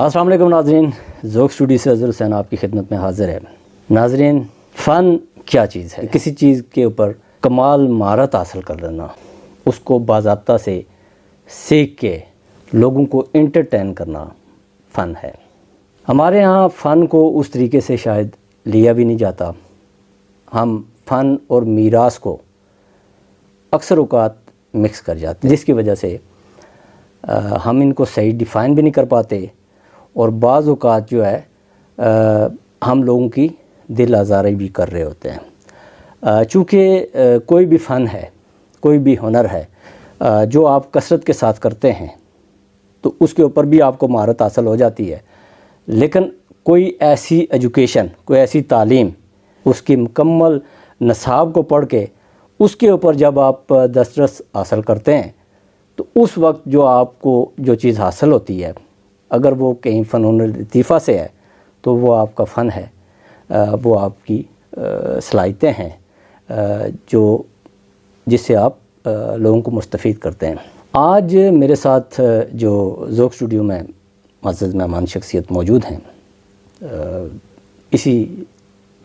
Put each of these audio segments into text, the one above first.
السلام علیکم ناظرین، ذوق اسٹوڈیو سے اظہر حسین آپ کی خدمت میں حاضر ہے۔ ناظرین، فن کیا چیز ہے؟ کسی چیز کے اوپر کمال مہارت حاصل کر لینا، اس کو باضابطہ سے سیکھ کے لوگوں کو انٹرٹین کرنا فن ہے۔ ہمارے ہاں فن کو اس طریقے سے شاید لیا بھی نہیں جاتا۔ ہم فن اور میراث کو اکثر اوقات مکس کر جاتے ہیں، جس کی وجہ سے ہم ان کو صحیح ڈیفائن بھی نہیں کر پاتے، اور بعض اوقات جو ہے ہم لوگوں کی دل آزاری بھی کر رہے ہوتے ہیں۔ چونکہ کوئی بھی فن ہے، کوئی بھی ہنر ہے جو آپ کثرت کے ساتھ کرتے ہیں تو اس کے اوپر بھی آپ کو مہارت حاصل ہو جاتی ہے، لیکن کوئی ایسی ایجوکیشن، کوئی ایسی تعلیم، اس کی مکمل نصاب کو پڑھ کے اس کے اوپر جب آپ دسترس حاصل کرتے ہیں تو اس وقت جو آپ کو جو چیز حاصل ہوتی ہے، اگر وہ کہیں فنون لطیفہ سے ہے تو وہ آپ کا فن ہے، وہ آپ کی صلاحیتیں ہیں جو جس سے آپ لوگوں کو مستفید کرتے ہیں۔ آج میرے ساتھ جو ذوق اسٹوڈیو میں معزز مہمان شخصیت موجود ہیں، اسی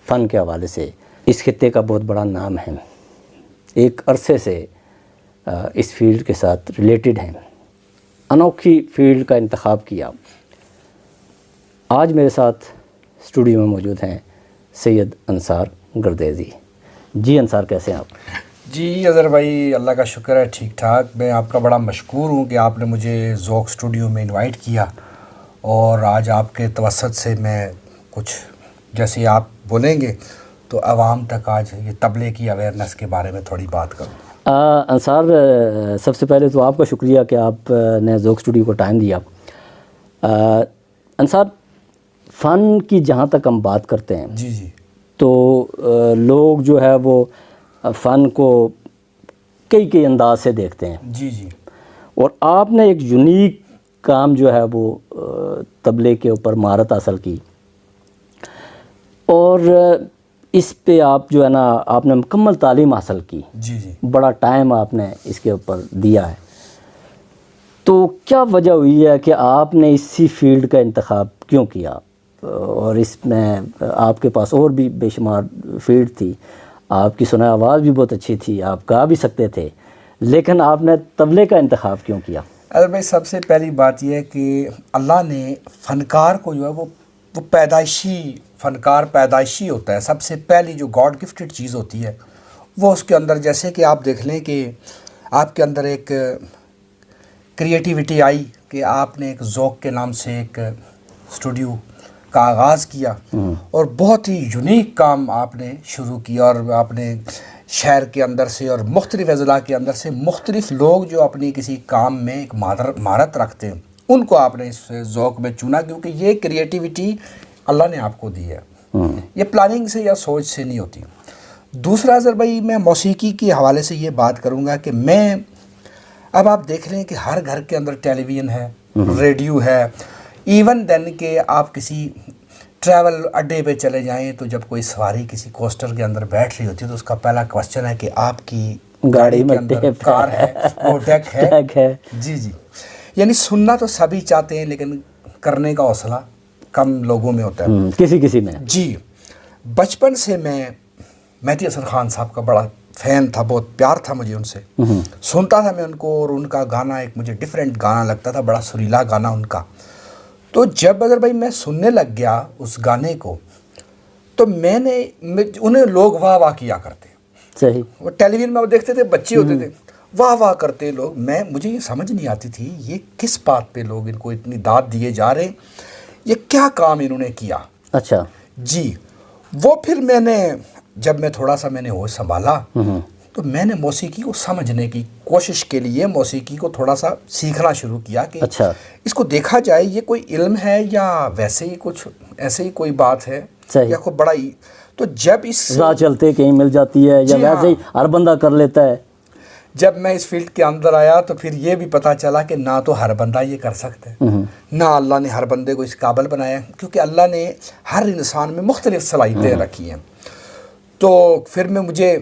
فن کے حوالے سے اس خطے کا بہت بڑا نام ہے، ایک عرصے سے اس فیلڈ کے ساتھ ریلیٹڈ ہیں، انوکھی فیلڈ کا انتخاب کیا۔ آج میرے ساتھ اسٹوڈیو میں موجود ہیں سید انصار گردیزی۔ جی انصار، کیسے ہیں آپ؟ جی اظہر بھائی، اللہ کا شکر ہے، ٹھیک ٹھاک۔ میں آپ کا بڑا مشکور ہوں کہ آپ نے مجھے ذوق اسٹوڈیو میں انوائٹ کیا، اور آج آپ کے توسط سے میں کچھ جیسے آپ بولیں گے تو عوام تک آج یہ طبلے کی اویئرنیس کے بارے میں تھوڑی بات کروں۔ انصار، سب سے پہلے تو آپ کا شکریہ کہ آپ نے ذوق اسٹوڈیو کو ٹائم دیا۔ انصار، فن کی جہاں تک ہم بات کرتے ہیں جی جی، تو لوگ جو ہے وہ فن کو کئی انداز سے دیکھتے ہیں، جی جی، اور آپ نے ایک یونیک کام جو ہے وہ طبلے کے اوپر مہارت حاصل کی، اور اس پہ آپ جو ہے نا آپ نے مکمل تعلیم حاصل کی، جی جی، بڑا ٹائم آپ نے اس کے اوپر دیا ہے۔ تو کیا وجہ ہوئی ہے کہ آپ نے اسی فیلڈ کا انتخاب کیوں کیا؟ اور اس میں آپ کے پاس اور بھی بے شمار فیلڈ تھی، آپ کی سنائی آواز بھی بہت اچھی تھی، آپ گا بھی سکتے تھے، لیکن آپ نے طبلے کا انتخاب کیوں کیا؟ اظہر بھائی، سب سے پہلی بات یہ ہے کہ اللہ نے فنکار کو جو ہے وہ پیدائشی فنکار پیدائشی ہوتا ہے۔ سب سے پہلی جو گاڈ گفٹڈ چیز ہوتی ہے وہ اس کے اندر، جیسے کہ آپ دیکھ لیں کہ آپ کے اندر ایک کریٹیوٹی آئی کہ آپ نے ایک ذوق کے نام سے ایک اسٹوڈیو کا آغاز کیا، اور بہت ہی یونیک کام آپ نے شروع کیا، اور آپ نے شہر کے اندر سے اور مختلف اضلاع کے اندر سے مختلف لوگ جو اپنی کسی کام میں ایک مہارت رکھتے ہیں ان کو آپ نے اس ذوق میں چنا، کیونکہ یہ کریٹیوٹی اللہ نے آپ کو دی ہے، یہ پلاننگ سے یا سوچ سے نہیں ہوتی۔ دوسرا اظہر بھائی، میں موسیقی کے حوالے سے یہ بات کروں گا کہ میں اب آپ دیکھ لیں کہ ہر گھر کے اندر ٹیلی ویژن ہے، ریڈیو ہے، ایون دین کہ آپ کسی ٹریول اڈے پہ چلے جائیں تو جب کوئی سواری کسی کوسٹر کے اندر بیٹھ رہی ہوتی ہے تو اس کا پہلا کوسچن ہے کہ آپ کی گاڑی کے اندر کار ہے، وہ ڈیک ہے۔ جی جی، یعنی سننا تو سبھی چاہتے ہیں لیکن کرنے کا حوصلہ کم لوگوں میں ہوتا ہے، کسی میں۔ جی، بچپن سے میں مہدی حسن خان صاحب کا بڑا فین تھا، بہت پیار تھا مجھے ان سے، سنتا تھا میں ان کو، اور ان کا گانا ایک مجھے ڈیفرنٹ گانا لگتا تھا، بڑا سریلا گانا ان کا۔ تو جب اگر بھائی میں سننے لگ گیا اس گانے کو تو میں نے انہیں لوگ واہ واہ کیا کرتے، صحیح، وہ ٹیلی ویژن میں وہ دیکھتے تھے، بچے ہوتے تھے، واہ واہ کرتے لوگ، مجھے یہ سمجھ نہیں آتی تھی یہ کس بات پہ لوگ ان کو اتنی داد دیے جا رہے ہیں، یہ کیا کام انہوں نے کیا۔ اچھا، جی، وہ پھر جب میں تھوڑا سا میں نے ہوش سنبھالا تو میں نے موسیقی کو سمجھنے کی کوشش کے لیے موسیقی کو تھوڑا سا سیکھنا شروع کیا کہ اچھا، اس کو دیکھا جائے یہ کوئی علم ہے یا ویسے ہی کچھ ایسے ہی کوئی بات ہے، یا کوئی بڑا ہی، تو جب اس راہ چلتے کہیں مل جاتی ہے یا ویسے ہی ہر بندہ کر لیتا ہے۔ جب میں اس فیلڈ کے اندر آیا تو پھر یہ بھی پتہ چلا کہ نہ تو ہر بندہ یہ کر سکتا ہے، نہ اللہ نے ہر بندے کو اس قابل بنایا، کیونکہ اللہ نے ہر انسان میں مختلف صلاحیتیں رکھی ہیں۔ تو پھر مجھے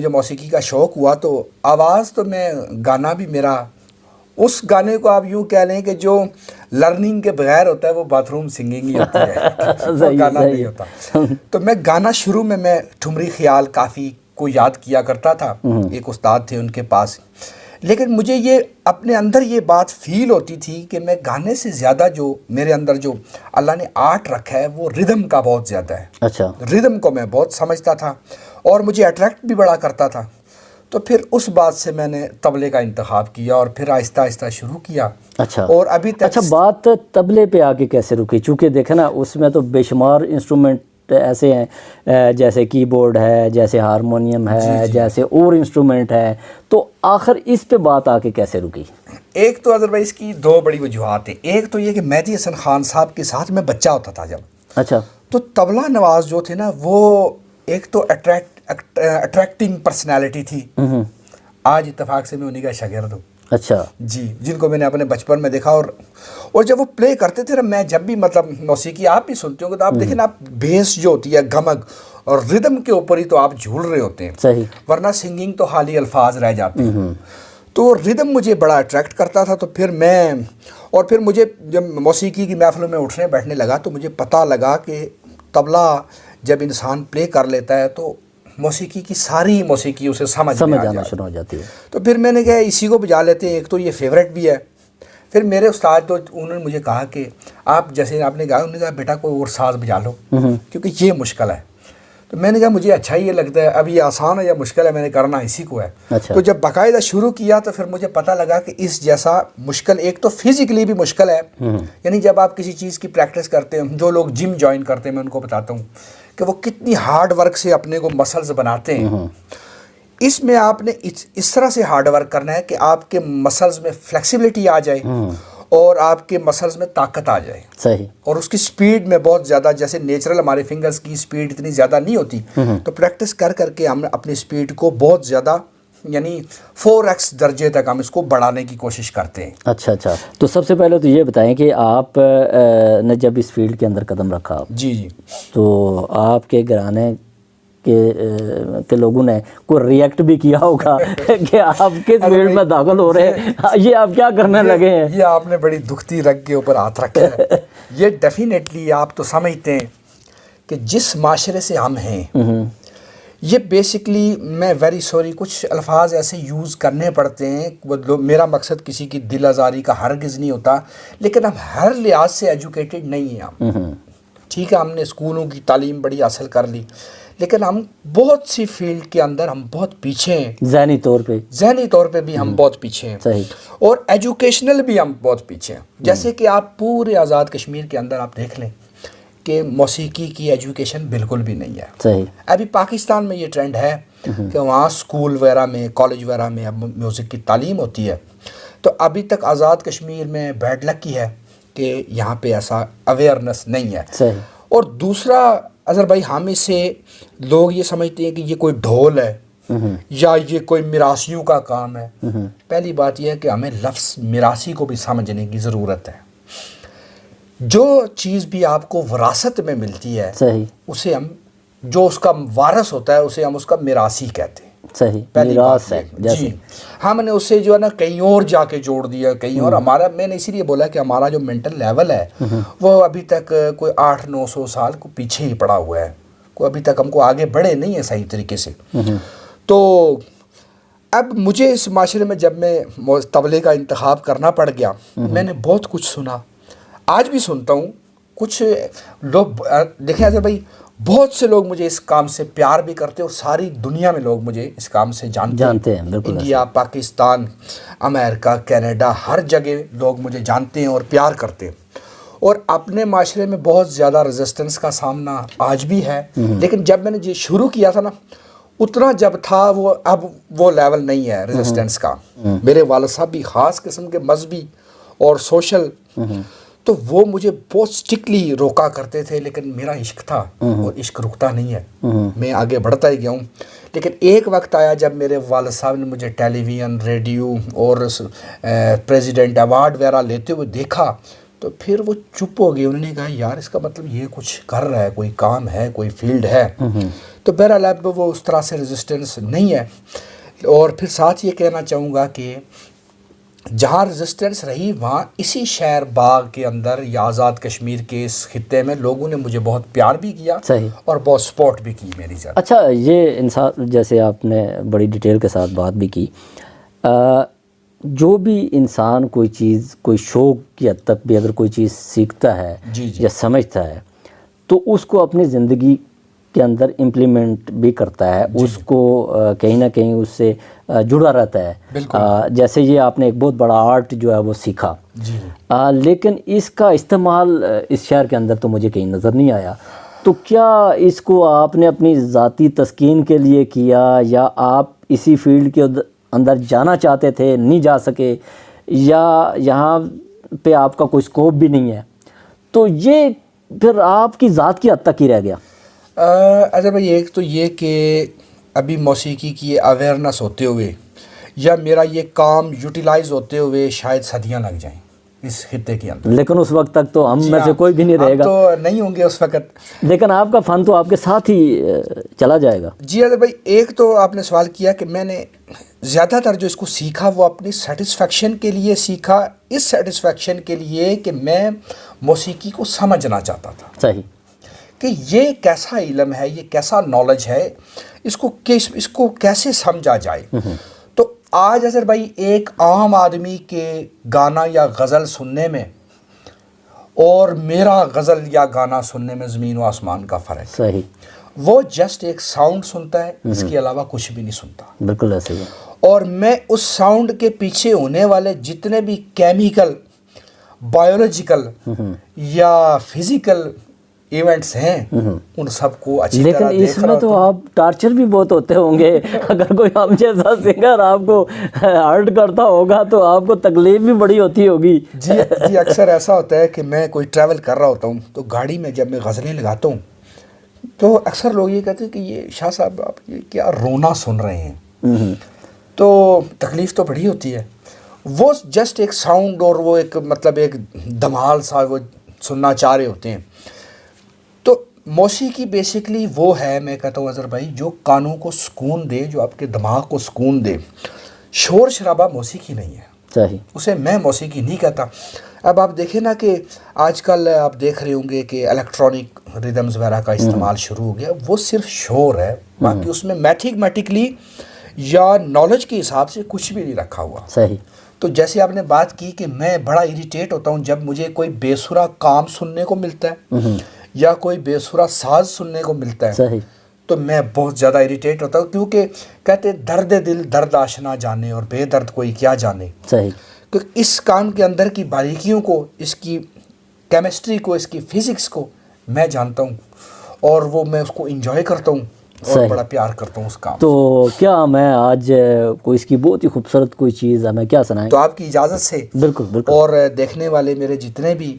موسیقی کا شوق ہوا تو آواز تو میں گانا بھی میرا اس گانے کو آپ یوں کہہ لیں کہ جو لرننگ کے بغیر ہوتا ہے وہ باتھ روم سنگنگ ہی ہوتی ہے، وہ گانا نہیں ہوتا۔ تو میں گانا شروع میں ٹھمری خیال کافی کو یاد کیا کرتا تھا، ایک استاد تھے ان کے پاس، لیکن مجھے یہ اپنے اندر یہ بات فیل ہوتی تھی کہ میں گانے سے زیادہ جو میرے اندر جو اللہ نے آرٹ رکھا ہے وہ ردم کا بہت زیادہ ہے۔ اچھا، ردم کو میں بہت سمجھتا تھا اور مجھے اٹریکٹ بھی بڑا کرتا تھا، تو پھر اس بات سے میں نے طبلے کا انتخاب کیا اور پھر آہستہ آہستہ شروع کیا۔ اچھا، اور ابھی تک اچھا، بات طبلے پہ آگے کیسے رکی؟ چونکہ دیکھیں نا اس میں تو بے شمار انسٹرومنٹ ایسے ہیں، جیسے کی بورڈ ہے، جیسے ہارمونیم ہے، جیسے اور انسٹرومنٹ ہے، تو آخر اس پہ بات آ کے کیسے رکی؟ ایک تو اظہر بھائی اس کی دو بڑی وجوہات ہیں۔ ایک تو یہ کہ مہدی حسن خان صاحب کے ساتھ میں بچہ ہوتا تھا جب، اچھا، تو طبلہ نواز جو تھے نا وہ ایک تو اٹریکٹنگ پرسنالٹی تھی۔ آج اتفاق سے میں انہی کا شاگرد ہوں، اچھا جی، جن کو میں نے اپنے بچپن میں دیکھا، اور جب وہ پلے کرتے تھے نا، میں جب بھی مطلب موسیقی آپ بھی سنتے ہوں گے تو آپ دیکھیں نا، آپ بیس جو ہوتی ہے گمگ اور ردم کے اوپر ہی تو آپ جھول رہے ہوتے ہیں، صحیح، ورنہ سنگنگ تو خالی الفاظ رہ جاتے ہیں۔ تو ردم مجھے بڑا اٹریکٹ کرتا تھا، تو پھر مجھے جب موسیقی کی محفلوں میں اٹھنے بیٹھنے لگا تو مجھے پتہ لگا کہ طبلہ جب انسان پلے کر لیتا ہے تو موسیقی کی ساری موسیقی اسے سمجھ میں آ آنا جاتی شروع ہو جاتی ہے۔ تو پھر میں نے کہا اسی کو بجا لیتے ہیں، ایک تو یہ فیوریٹ بھی ہے۔ پھر میرے استاد تو انہوں نے مجھے کہا کہ آپ جیسے آپ نے کہا، انہوں نے کہا بیٹا کوئی اور ساز بجا لو کیونکہ یہ مشکل ہے۔ تو میں نے کہا مجھے اچھا ہی یہ لگتا ہے، اب یہ آسان ہے یا مشکل ہے، میں نے کرنا اسی کو ہے۔ اچھا، تو جب باقاعدہ شروع کیا تو پھر مجھے پتہ لگا کہ اس جیسا مشکل، ایک تو فزیکلی بھی مشکل ہے، یعنی جب آپ کسی چیز کی پریکٹس کرتے ہیں، جو لوگ جم جوائن کرتے ہیں میں ان کو بتاتا ہوں کہ وہ کتنی ہارڈ ورک سے اپنے کو مسلز بناتے ہیں، اس میں آپ نے اس طرح سے ہارڈ ورک کرنا ہے کہ آپ کے مسلز میں فلیکسیبلٹی آ جائے اور آپ کے مسلز میں طاقت آ جائے، صحیح، اور اس کی سپیڈ میں بہت زیادہ، جیسے نیچرل ہمارے فنگرز کی سپیڈ اتنی زیادہ نہیں ہوتی، تو پریکٹس کر کے ہم اپنی سپیڈ کو بہت زیادہ، یعنی 4x درجے تک ہم اس کو بڑھانے کی کوشش کرتے ہیں۔ اچھا، تو سب سے پہلے تو یہ بتائیں کہ آپ نے جب اس فیلڈ کے اندر قدم رکھا، جی جی، تو آپ کے گھرانے کے لوگوں نے کوئی ریئیکٹ بھی کیا ہوگا کہ آپ کس فیلڈ میں داخل ہو رہے ہیں، یہ آپ کیا کرنے لگے ہیں؟ یہ آپ نے بڑی دکھتی رگ کے اوپر ہاتھ رکھا ہے۔ یہ ڈیفینیٹلی آپ تو سمجھتے ہیں کہ جس معاشرے سے ہم ہیں، یہ بیسکلی، میں ویری سوری کچھ الفاظ ایسے یوز کرنے پڑتے ہیں، میرا مقصد کسی کی دل آزاری کا ہرگز نہیں ہوتا، لیکن ہم ہر لحاظ سے ایجوکیٹڈ نہیں ہیں ہم، ٹھیک ہے، ہم نے اسکولوں کی تعلیم بڑی حاصل کر لی، لیکن ہم بہت سی فیلڈ کے اندر ہم بہت پیچھے ہیں، ذہنی طور پہ بھی ہم بہت پیچھے ہیں، صحیح، اور ایجوکیشنل بھی ہم بہت پیچھے ہیں۔ جیسے کہ آپ پورے آزاد کشمیر کے اندر آپ دیکھ لیں کہ موسیقی کی ایجوکیشن بالکل بھی نہیں ہے۔ صحیح، ابھی پاکستان میں یہ ٹرینڈ ہے کہ وہاں اسکول وغیرہ میں، کالج وغیرہ میں اب میوزک کی تعلیم ہوتی ہے، تو ابھی تک آزاد کشمیر میں بیڈ لک ہی ہے کہ یہاں پہ ایسا اویئرنیس نہیں ہے۔ صحیح، اور دوسرا اظہر بھائی، ہم اسے لوگ یہ سمجھتے ہیں کہ یہ کوئی ڈھول ہے یا یہ کوئی میراثیوں کا کام ہے۔ پہلی بات یہ ہے کہ ہمیں لفظ میراثی کو بھی سمجھنے کی ضرورت ہے۔ جو چیز بھی آپ کو وراثت میں ملتی ہے، صحیح، اسے ہم، جو اس کا وارث ہوتا ہے اسے ہم اس کا میراثی کہتے ہیں۔ صحیح، پہلی میراث بات ہے، یہ، جی، ہم نے اسے جو ہے نا کہیں اور جا کے جوڑ دیا کہیں اور۔ ہمارا، میں نے اسی لیے بولا کہ ہمارا جو مینٹل لیول ہے وہ ابھی تک کوئی 800-900 سال کو پیچھے ہی پڑا ہوا ہے، کوئی ابھی تک ہم کو آگے بڑھے نہیں ہیں صحیح طریقے سے۔ تو اب مجھے اس معاشرے میں جب میں طبلے کا انتخاب کرنا پڑ گیا، میں نے بہت کچھ سنا، آج بھی سنتا ہوں۔ کچھ لوگ دیکھیں اظہر بھائی، بہت سے لوگ مجھے اس کام سے پیار بھی کرتے ہیں اور ساری دنیا میں لوگ مجھے اس کام سے جانتے ہیں، بالکل، انڈیا، پاکستان، امریکہ، کینیڈا، ہر جگہ لوگ مجھے جانتے ہیں اور پیار کرتے ہیں۔ اور اپنے معاشرے میں بہت زیادہ ریزسٹنس کا سامنا آج بھی ہے، لیکن جب میں نے یہ شروع کیا تھا نا، اتنا جب تھا وہ، اب وہ لیول نہیں ہے ریزسٹنس کا۔ میرے والد صاحب بھی خاص قسم کے مذہبی اور سوشل، تو وہ مجھے بہت سٹرکٹلی روکا کرتے تھے، لیکن میرا عشق تھا اور عشق رکتا نہیں ہے، میں آگے بڑھتا ہی گیا ہوں۔ لیکن ایک وقت آیا جب میرے والد صاحب نے مجھے ٹیلی ویژن، ریڈیو اور پریزیڈنٹ ایوارڈ وغیرہ لیتے ہوئے دیکھا، تو پھر وہ چپ ہو گئے۔ انہوں نے کہا یار اس کا مطلب یہ کچھ کر رہا ہے، کوئی کام ہے، کوئی فیلڈ ہے۔ تو بہرحال اب وہ اس طرح سے ریزسٹنس نہیں ہے۔ اور پھر ساتھ یہ کہنا چاہوں گا کہ جہاں ریزسٹنس رہی وہاں اسی شہر باغ کے اندر یا آزاد کشمیر کے اس خطے میں لوگوں نے مجھے بہت پیار بھی کیا صحیح. اور بہت سپورٹ بھی کی میری زیادہ. اچھا یہ انسان جیسے آپ نے بڑی ڈیٹیل کے ساتھ بات بھی کی، جو بھی انسان کوئی چیز کوئی شوق کی حد تک بھی اگر کوئی چیز سیکھتا ہے جی یا سمجھتا ہے تو اس کو اپنی زندگی کے اندر امپلیمنٹ بھی کرتا ہے، اس کو کہیں نہ کہیں اس سے جڑا رہتا ہے. جیسے یہ آپ نے ایک بہت بڑا آرٹ جو ہے وہ سیکھا، لیکن اس کا استعمال اس شہر کے اندر تو مجھے کہیں نظر نہیں آیا. تو کیا اس کو آپ نے اپنی ذاتی تسکین کے لیے کیا یا آپ اسی فیلڈ کے اندر جانا چاہتے تھے نہیں جا سکے، یا یہاں پہ آپ کا کوئی اسکوپ بھی نہیں ہے، تو یہ پھر آپ کی ذات کی حد تک ہی رہ گیا؟ اچھا بھائی، ایک تو یہ کہ ابھی موسیقی کی اویئرنس ہوتے ہوئے یا میرا یہ کام یوٹیلائز ہوتے ہوئے شاید صدیاں لگ جائیں اس خطے کے اندر، لیکن اس وقت تک تو ہم میں سے کوئی بھی نہیں رہے گا. تو نہیں ہوں گے اس وقت، لیکن آپ کا فن تو آپ کے ساتھ ہی چلا جائے گا. جی اظہر بھائی، ایک تو آپ نے سوال کیا کہ میں نے زیادہ تر جو اس کو سیکھا وہ اپنی سیٹسفیکشن کے لیے سیکھا، اس سیٹسفیکشن کے لیے کہ میں موسیقی کو سمجھنا چاہتا تھا. صحیح. کہ یہ کیسا علم ہے، یہ کیسا نالج ہے، اس کو کیسے سمجھا جائے. تو آج اظہر بھائی ایک عام آدمی کے گانا یا غزل سننے میں اور میرا غزل یا گانا سننے میں زمین و آسمان کا فرق. صحیح. وہ جسٹ ایک ساؤنڈ سنتا ہے، اس کے علاوہ کچھ بھی نہیں سنتا. بالکل ایسے ہی. اور میں اس ساؤنڈ کے پیچھے ہونے والے جتنے بھی کیمیکل، بایولوجیکل یا فزیکل ایونٹس ہیں ان سب کو اچھی طرح دیکھ رہا. لیکن اس میں تو آپ ٹارچر بھی بہت ہوتے ہوں گے. اگر کوئی ہم جیسا سنگر آپ کو ہرٹ کرتا ہوگا تو آپ کو تکلیف بھی بڑی ہوتی ہوگی. جی اکثر ایسا ہوتا ہے کہ میں کوئی ٹریول کر رہا ہوتا ہوں تو گاڑی میں جب میں غزلیں لگاتا ہوں تو اکثر لوگ یہ کہتے ہیں کہ یہ شاہ صاحب آپ یہ کیا رونا سن رہے ہیں. تو تکلیف تو بڑی ہوتی ہے. وہ جسٹ ایک ساؤنڈ اور وہ ایک مطلب ایک دھمال سا وہ سننا چاہ رہے ہوتے ہیں. تو موسیقی بیسیکلی وہ ہے، میں کہتا ہوں اظہر بھائی، جو کانوں کو سکون دے، جو آپ کے دماغ کو سکون دے. شور شرابہ موسیقی نہیں ہے. صحیح. اسے میں موسیقی نہیں کہتا. اب آپ دیکھیں نا کہ آج کل آپ دیکھ رہے ہوں گے کہ الیکٹرانک ریدمز وغیرہ کا استعمال شروع ہو گیا. وہ صرف شور ہے، باقی اس میں میتھمیٹکلی یا نالج کے حساب سے کچھ بھی نہیں رکھا ہوا. صحیح. تو جیسے آپ نے بات کی کہ میں بڑا اریٹیٹ ہوتا ہوں جب مجھے کوئی بے سرا کام سننے کو ملتا ہے یا کوئی بے سرا ساز سننے کو ملتا ہے. صحیح. تو میں بہت زیادہ اریٹیٹ ہوتا ہوں، کیونکہ کہتے درد دل درد آشنا جانے اور بے درد کوئی کیا جانے. صحیح. کہ اس کام کے اندر کی باریکیوں کو، اس کی کیمسٹری کو، اس کی فزکس کو میں جانتا ہوں اور وہ میں اس کو انجوائے کرتا ہوں اور بڑا پیار کرتا ہوں اس کام. تو کیا میں آج کوئی اس کی بہت ہی خوبصورت کوئی چیز ہمیں کیا سنائیں؟ تو آپ کی اجازت سے بالکل بالکل. اور دیکھنے والے میرے جتنے بھی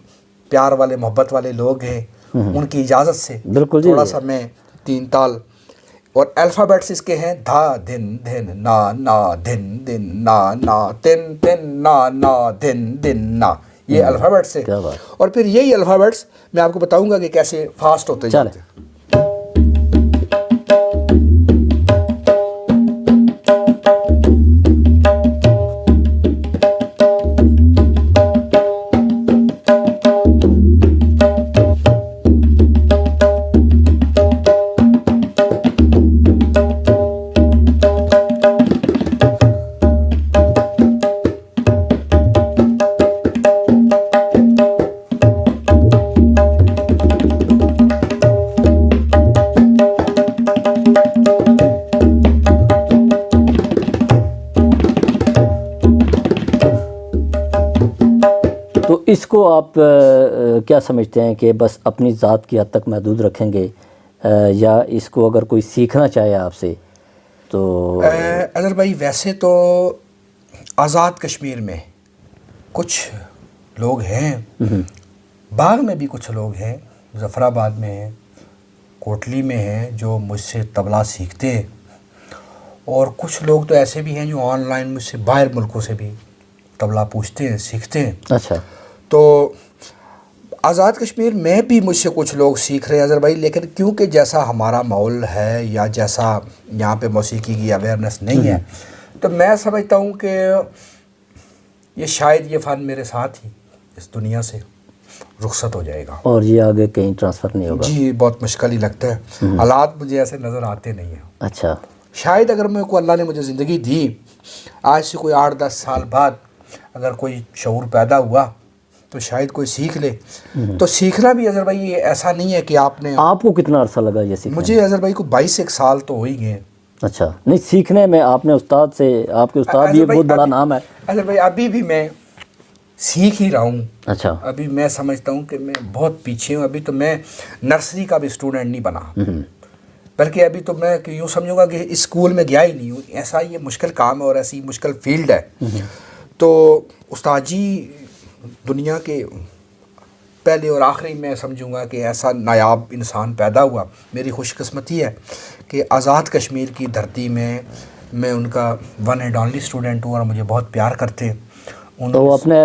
پیار والے محبت والے لوگ ہیں ان کی اجازت سے بالکل تھوڑا سا میں 3 تال اور الفابیٹس اس کے ہیں: دھا دھن دھن نا نا دھن دھن نا نا تن تن نا نا دھن دھن نا. یہ الفابیٹس ہے. اور پھر یہی الفابیٹس میں آپ کو بتاؤں گا کہ کیسے فاسٹ ہوتے جاتے ہیں. تو اس کو آپ کیا سمجھتے ہیں کہ بس اپنی ذات کی حد تک محدود رکھیں گے یا اس کو اگر کوئی سیکھنا چاہے آپ سے تو؟ اظہر بھائی ویسے تو آزاد کشمیر میں کچھ لوگ ہیں، باغ میں بھی کچھ لوگ ہیں، ظفر آباد میں ہیں، کوٹلی میں ہیں جو مجھ سے طبلہ سیکھتے ہیں، اور کچھ لوگ تو ایسے بھی ہیں جو آن لائن مجھ سے باہر ملکوں سے بھی طبلہ پوچھتے ہیں، سیکھتے ہیں. اچھا. تو آزاد کشمیر میں بھی مجھ سے کچھ لوگ سیکھ رہے ہیں اظہر بھائی، لیکن کیونکہ جیسا ہمارا ماحول ہے یا جیسا یہاں پہ موسیقی کی اویئرنیس نہیں ہے، تو میں سمجھتا ہوں کہ یہ شاید یہ فن میرے ساتھ ہی اس دنیا سے رخصت ہو جائے گا، اور یہ آگے کہیں ٹرانسفر نہیں ہوگا؟ جی بہت مشکل ہی لگتا ہے، حالات مجھے ایسے نظر آتے نہیں ہیں۔ اچھا، شاید اگر میں کو اللہ نے مجھے زندگی دی، آج سے کوئی 8-10 سال بعد اگر کوئی شعور پیدا ہوا تو شاید کوئی سیکھ لے۔ تو سیکھنا بھی اظہر بھائی یہ ایسا نہیں ہے کہ آپ نے، آپ کو کتنا عرصہ لگا یہ سیکھنے؟ مجھے اظہر بھائی کو 22 سال تو ہو ہی گئے۔ اچھا، نہیں سیکھنے میں آپ نے استاد سے، آپ کے استاد بھی ایک بہت بڑا نام ہے۔ اظہر بھائی ابھی بھی میں سیکھ ہی رہا ہوں۔ اچھا، ابھی میں سمجھتا ہوں کہ میں بہت پیچھے ہوں، ابھی تو میں نرسری کا بھی اسٹوڈنٹ نہیں بنا، بلکہ ابھی تو میں یوں سمجھوں گا کہ اسکول میں گیا ہی نہیں ہوں، ایسا یہ مشکل کام ہے اور ایسی مشکل فیلڈ ہے۔ تو استاد جی دنیا کے پہلے اور آخری میں سمجھوں گا کہ ایسا نایاب انسان پیدا ہوا۔ میری خوش قسمتی ہے کہ آزاد کشمیر کی دھرتی میں میں ان کا ون اینڈ اونلی اسٹوڈنٹ ہوں اور مجھے بہت پیار کرتے ہیں۔ تو اپنے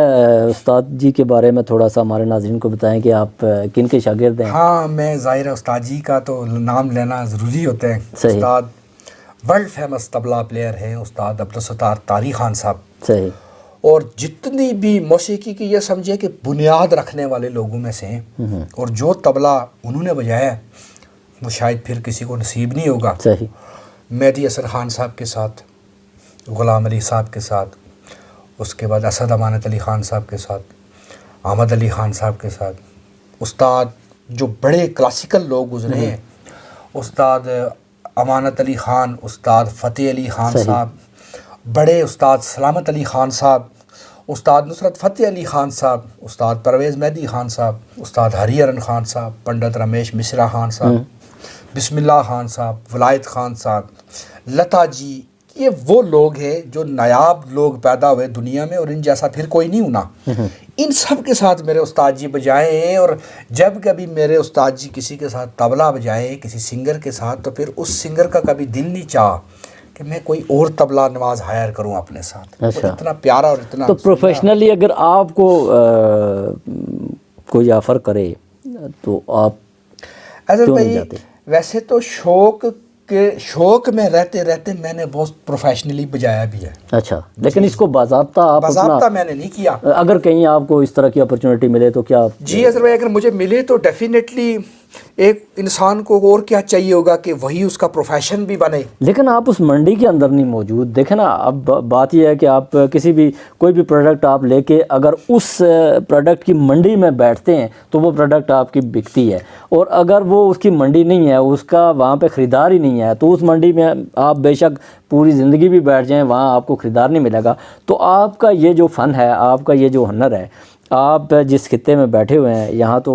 استاد جی کے بارے میں تھوڑا سا ہمارے ناظرین کو بتائیں کہ آپ کن کے شاگرد ہیں؟ ہاں، میں ظاہر ہے استاد جی کا تو نام لینا ضروری ہوتا ہے۔ صحیح۔ استاد ورلڈ فیمس طبلہ پلیئر ہیں استاد عبدالستار طاری خان صاحب، صحیح، اور جتنی بھی موسیقی کی یہ سمجھے کہ بنیاد رکھنے والے لوگوں میں سے ہیں، اور جو طبلہ انہوں نے بجایا ہے وہ شاید پھر کسی کو نصیب نہیں ہوگا۔ صحیح، مہدی حسن خان صاحب کے ساتھ، غلام علی صاحب کے ساتھ، اس کے بعد اسد امانت علی خان صاحب کے ساتھ، احمد علی خان صاحب کے ساتھ، استاد جو بڑے کلاسیکل لوگ گزرے ہیں، استاد امانت علی خان، استاد فتح علی خان صحیح۔ صاحب، بڑے استاد سلامت علی خان صاحب، استاد نصرت فتح علی خان صاحب، استاد پرویز مہدی خان صاحب، استاد ہری ہرن خان صاحب، پنڈت رمیش مشرا خان صاحب، بسم اللہ خان صاحب، ولایت خان صاحب، لتا جی، یہ وہ لوگ ہیں جو نایاب لوگ پیدا ہوئے دنیا میں اور ان جیسا پھر کوئی نہیں ہونا۔ ان سب کے ساتھ میرے استاد جی بجائے ہیں، اور جب کبھی میرے استاد جی کسی کے ساتھ طبلہ بجائے کسی سنگر کے ساتھ تو پھر اس سنگر کا کبھی دل نہیں چاہا کہ میں کوئی اور طبلہ نواز ہائر کروں اپنے ساتھ۔ اچھا، اتنا پیارا اور اتنا تو پروفیشنلی اگر آپ کو کوئی آفر کرے تو آپ اظہر کیوں نہیں بھائی جاتے؟ ویسے تو شوق میں رہتے رہتے میں نے بہت پروفیشنلی بجایا بھی ہے۔ اچھا، لیکن اس کو باضابطہ آپ باضابطہ میں نے نہیں کیا۔ اگر کہیں آپ کو اس طرح کی اپرچونٹی ملے تو کیا؟ جی اظہر بھائی اگر مجھے ملے تو ڈیفینیٹلی ایک انسان کو اور کیا چاہیے ہوگا کہ وہی اس کا پروفیشن بھی بنے۔ لیکن آپ اس منڈی کے اندر نہیں موجود، دیکھیں نا، اب بات یہ ہے کہ آپ کسی بھی کوئی بھی پروڈکٹ آپ لے کے اگر اس پروڈکٹ کی منڈی میں بیٹھتے ہیں تو وہ پروڈکٹ آپ کی بکتی ہے، اور اگر وہ اس کی منڈی نہیں ہے، اس کا وہاں پہ خریدار ہی نہیں ہے، تو اس منڈی میں آپ بے شک پوری زندگی بھی بیٹھ جائیں وہاں آپ کو خریدار نہیں ملے گا۔ تو آپ کا یہ جو فن ہے، آپ کا یہ جو ہنر ہے، آپ جس خطے میں بیٹھے ہوئے ہیں یہاں تو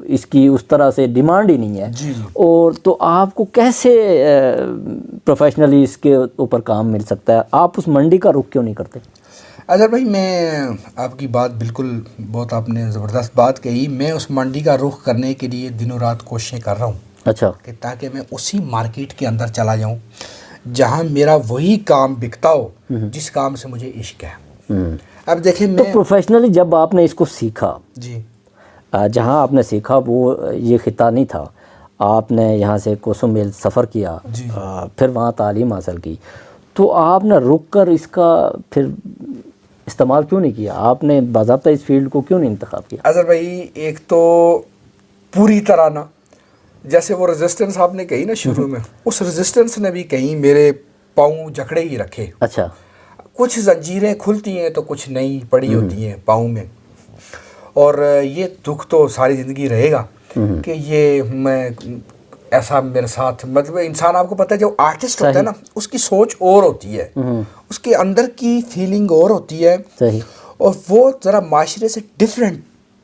اس کی اس طرح سے ڈیمانڈ ہی نہیں ہے، جی اور تو آپ کو کیسے پروفیشنلی اس کے اوپر کام مل سکتا ہے؟ آپ اس منڈی کا رخ کیوں نہیں کرتے؟ اظہر بھائی میں آپ کی بات بالکل بہت آپ نے زبردست بات کہی۔ میں اس منڈی کا رخ کرنے کے لیے دنوں رات کوششیں کر رہا ہوں، اچھا، کہ تاکہ میں اسی مارکیٹ کے اندر چلا جاؤں جہاں میرا وہی کام بکتا ہو جس کام سے مجھے عشق ہے۔ اب دیکھیں تو میں پروفیشنلی جب آپ نے اس کو سیکھا، جی جہاں آپ نے سیکھا وہ یہ خطہ نہیں تھا، آپ نے یہاں سے کوسوں میل سفر کیا، جی پھر وہاں تعلیم حاصل کی، تو آپ نے رک کر اس کا پھر استعمال کیوں نہیں کیا؟ آپ نے باضابطہ اس فیلڈ کو کیوں نہیں انتخاب کیا؟ اظہر بھائی ایک تو پوری طرح نہ، جیسے وہ ریزسٹنس آپ نے کہی نا شروع میں، اس ریزسٹنس نے بھی کہیں میرے پاؤں جکڑے ہی رکھے۔ اچھا، کچھ زنجیریں کھلتی ہیں تو کچھ نہیں پڑی ہوتی ہیں پاؤں میں، اور یہ دکھ تو ساری زندگی رہے گا کہ یہ میں ایسا میرے ساتھ، مطلب انسان آپ کو پتہ ہے جو آرٹسٹ ہوتا ہے نا اس کی سوچ اور ہوتی ہے، اس کے اندر کی فیلنگ اور ہوتی ہے، صحیح، اور وہ ذرا معاشرے سے ڈیفرنٹ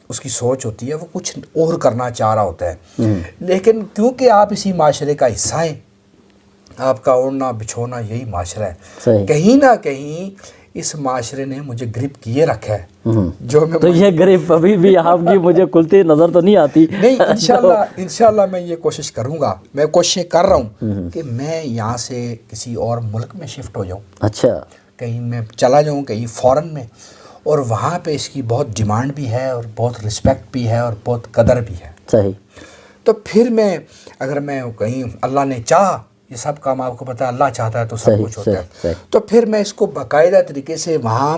اس کی سوچ ہوتی ہے، وہ کچھ اور کرنا چاہ رہا ہوتا ہے، لیکن کیونکہ آپ اسی معاشرے کا حصہ ہیں، آپ کا اوڑھنا بچھونا یہی معاشرہ ہے، صحیح، کہیں نہ کہیں اس معاشرے نے مجھے گرپ کیے رکھا ہے، جو میں تو یہ گریب ابھی بھی آپ کی مجھے کھلتی نظر تو نہیں آتی؟ نہیں، انشاءاللہ میں یہ کوشش کروں گا، میں کوششیں کر رہا ہوں کہ میں یہاں سے کسی اور ملک میں شفٹ ہو جاؤں، اچھا، کہیں میں چلا جاؤں کہیں فورن میں، اور وہاں پہ اس کی بہت ڈیمانڈ بھی ہے اور بہت رسپیکٹ بھی ہے اور بہت قدر بھی ہے۔ صحیح، تو پھر میں اگر میں کہیں اللہ نے چاہا، یہ سب کام آپ کو پتہ ہے اللہ چاہتا ہے تو سب کچھ ہوتا ہے، تو پھر میں اس کو باقاعدہ طریقے سے وہاں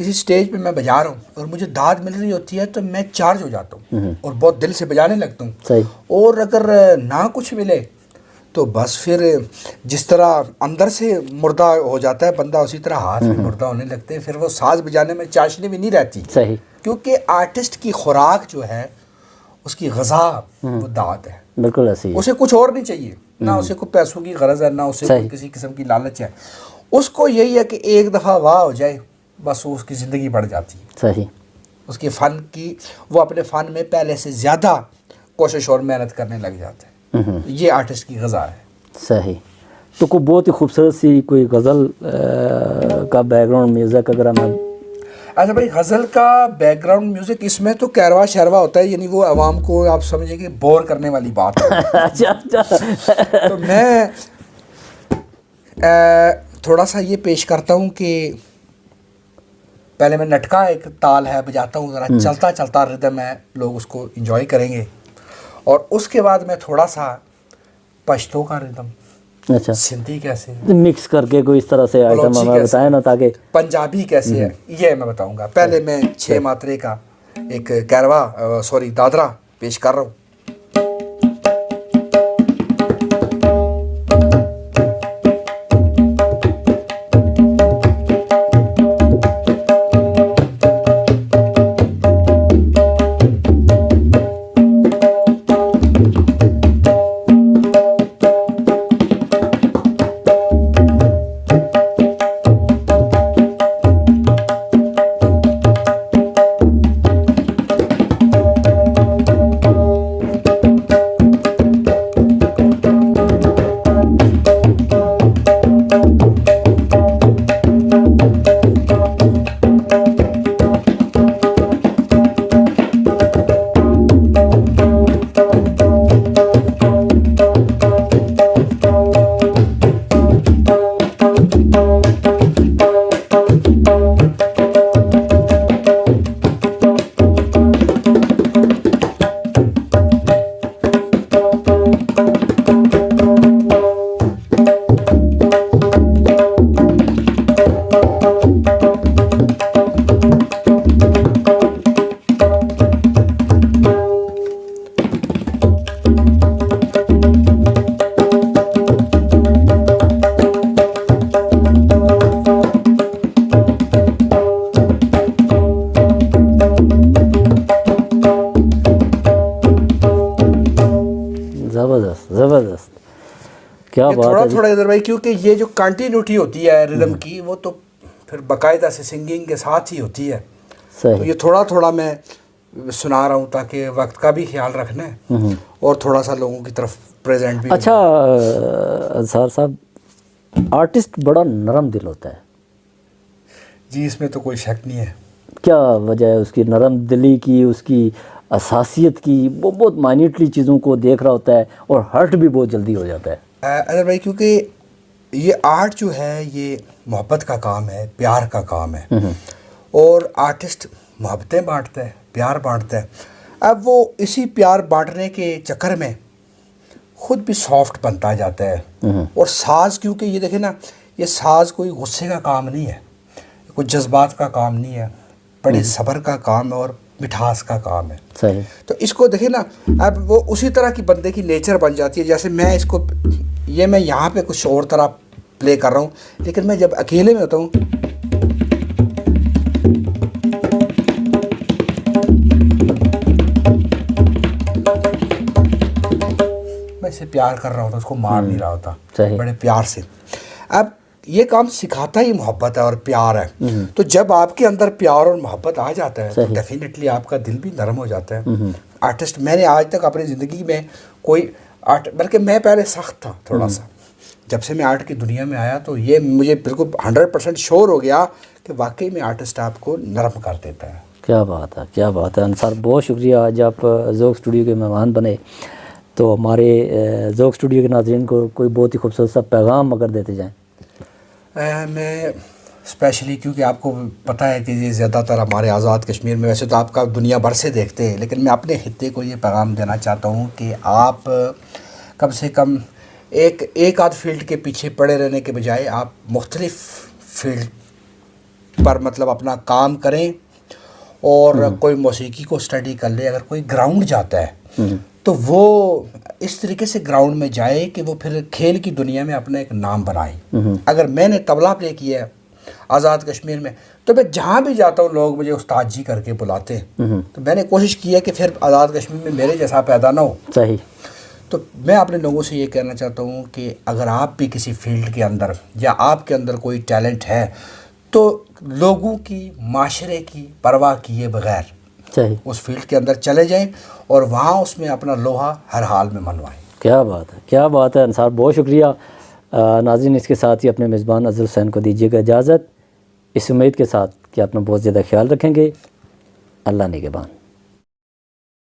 کسی اسٹیج پہ میں بجا رہا ہوں اور مجھے داد مل رہی ہوتی ہے تو میں چارج ہو جاتا ہوں اور بہت دل سے بجانے لگتا ہوں. صحیح. اور اگر نہ کچھ ملے تو بس پھر جس طرح اندر سے مردہ ہو جاتا ہے بندہ اسی طرح ہاتھ بھی مردہ ہونے لگتے ہیں. پھر وہ ساز بجانے میں چاشنی بھی نہیں رہتی. صحیح. کیونکہ آرٹسٹ کی خوراک جو ہے اس کی غذا وہ داد ہے. بالکل ایسے ہی. اسے کچھ اور نہیں چاہیے, نہ اسے کوئی پیسوں کی غرض ہے, نہ اسے کوئی کسی قسم کی لالچ ہے. اس کو یہی ہے کہ ایک دفعہ واہ ہو جائے بس وہ اس کی زندگی بڑھ جاتی ہے. صحیح. اس کے فن کی وہ اپنے فن میں پہلے سے زیادہ کوشش اور محنت کرنے لگ جاتے ہیں. یہ آرٹسٹ کی غذا ہے. صحیح. تو کوئی بہت ہی خوبصورت سی کوئی غزل کا بیک گراؤنڈ میوزک اگر ہمیں. اچھا بھائی, غزل کا بیک گراؤنڈ میوزک اس میں تو کہروا شہروا ہوتا ہے, یعنی وہ عوام کو آپ سمجھیں کہ بور کرنے والی بات ہے. اچھا. تو میں تھوڑا سا یہ پیش کرتا ہوں کہ پہلے میں نٹکا ایک تال ہے بجاتا ہوں, ذرا چلتا چلتا ردم ہے, لوگ اس کو انجوائے کریں گے. اور اس کے بعد میں تھوڑا سا پشتو کا ردم, اچھا, سندھی کیسے مکس کر کے کوئی اس طرح سے آئٹم ہمیں بتائیں نا, تاکہ پنجابی کیسے ہے یہ میں بتاؤں گا. پہلے میں 6 ماترے کا ایک کہروا دادرا پیش کر رہا ہوں. زبردست. کیا بات تھوڑا ہے. تھوڑا ادھر بھائی, کیونکہ یہ جو کنٹینیوٹی ہوتی ہے ردم کی وہ تو پھر باقاعدہ سے سنگنگ کے ساتھ ہی ہوتی ہے. تو صحیح. یہ تھوڑا تھوڑا میں سنا رہا ہوں تاکہ وقت کا بھی خیال رکھنا ہے اور تھوڑا سا لوگوں کی طرف پریزنٹ بھی. اچھا اظہار صاحب, آرٹسٹ بڑا نرم دل ہوتا ہے. جی اس میں تو کوئی شک نہیں ہے. کیا وجہ ہے اس کی نرم دلی کی, اس کی اساسیت کی؟ وہ بہت مائنیوٹلی چیزوں کو دیکھ رہا ہوتا ہے اور ہرٹ بھی بہت جلدی ہو جاتا ہے. اظہر بھائی, کیونکہ یہ آرٹ جو ہے یہ محبت کا کام ہے, پیار کا کام ہے, اور آرٹسٹ محبتیں بانٹتا ہے, پیار بانٹتا ہے. اب وہ اسی پیار بانٹنے کے چکر میں خود بھی سافٹ بنتا جاتا ہے. اور ساز, کیونکہ یہ دیکھیں نا, یہ ساز کوئی غصے کا کام نہیں ہے, کوئی جذبات کا کام نہیں ہے, بڑے صبر کا کام ہے اور مٹھاس کا کام ہے. صحیح. تو اس کو دیکھیں نا, اب وہ اسی طرح کی بندے کی نیچر بن جاتی ہے. جیسے میں اس کو, یہ میں یہاں پہ کچھ اور طرح پلے کر رہا ہوں, لیکن میں جب اکیلے میں ہوتا ہوں میں اسے پیار کر رہا ہوتا, اس کو مار نہیں رہا ہوتا, بڑے پیار سے. اب یہ کام سکھاتا ہی محبت ہے اور پیار ہے. تو جب آپ کے اندر پیار اور محبت آ جاتا ہے تو ڈیفینیٹلی آپ کا دل بھی نرم ہو جاتا ہے. آرٹسٹ, میں نے آج تک اپنی زندگی میں کوئی آرٹ, بلکہ میں پہلے سخت تھا تھوڑا سا, جب سے میں آرٹ کی دنیا میں آیا تو یہ مجھے بالکل 100% شور ہو گیا کہ واقعی میں آرٹسٹ آپ کو نرم کر دیتا ہے. کیا بات ہے, کیا بات ہے. انصار بہت شکریہ, آج آپ ذوق اسٹوڈیو کے مہمان بنے. تو ہمارے ذوق اسٹوڈیو کے ناظرین کو کوئی بہت ہی خوبصورت سا پیغام اگر دیتے جائیں. میں اسپیشلی, کیونکہ آپ کو پتہ ہے کہ یہ زیادہ تر ہمارے آزاد کشمیر میں, ویسے تو آپ کا دنیا بھر سے دیکھتے ہیں, لیکن میں اپنے خطے کو یہ پیغام دینا چاہتا ہوں کہ آپ کم سے کم ایک آدھ فیلڈ کے پیچھے پڑے رہنے کے بجائے آپ مختلف فیلڈ پر مطلب اپنا کام کریں اور کوئی موسیقی کو اسٹڈی کر لے. اگر کوئی گراؤنڈ جاتا ہے تو وہ اس طریقے سے گراؤنڈ میں جائے کہ وہ پھر کھیل کی دنیا میں اپنا ایک نام بنائے. اگر میں نے طبلہ پلے کیا ہے آزاد کشمیر میں تو میں جہاں بھی جاتا ہوں لوگ مجھے استاد جی کر کے بلاتے ہیں. تو میں نے کوشش کی ہے کہ پھر آزاد کشمیر میں میرے جیسا پیدا نہ ہو. صحیح. تو میں اپنے لوگوں سے یہ کہنا چاہتا ہوں کہ اگر آپ بھی کسی فیلڈ کے اندر یا آپ کے اندر کوئی ٹیلنٹ ہے تو لوگوں کی معاشرے کی پرواہ کیے بغیر صحیح اس فیلڈ کے اندر چلے جائیں اور وہاں اس میں اپنا لوہا ہر حال میں منوائیں. کیا بات ہے، کیا بات ہے انصار، بہت شکریہ. ناظرین اس کے ساتھ ہی اپنے میزبان اظہر حسین کو دیجیے گا اجازت، اس امید کے ساتھ کہ اپنا بہت زیادہ خیال رکھیں گے. اللہ نگہبان.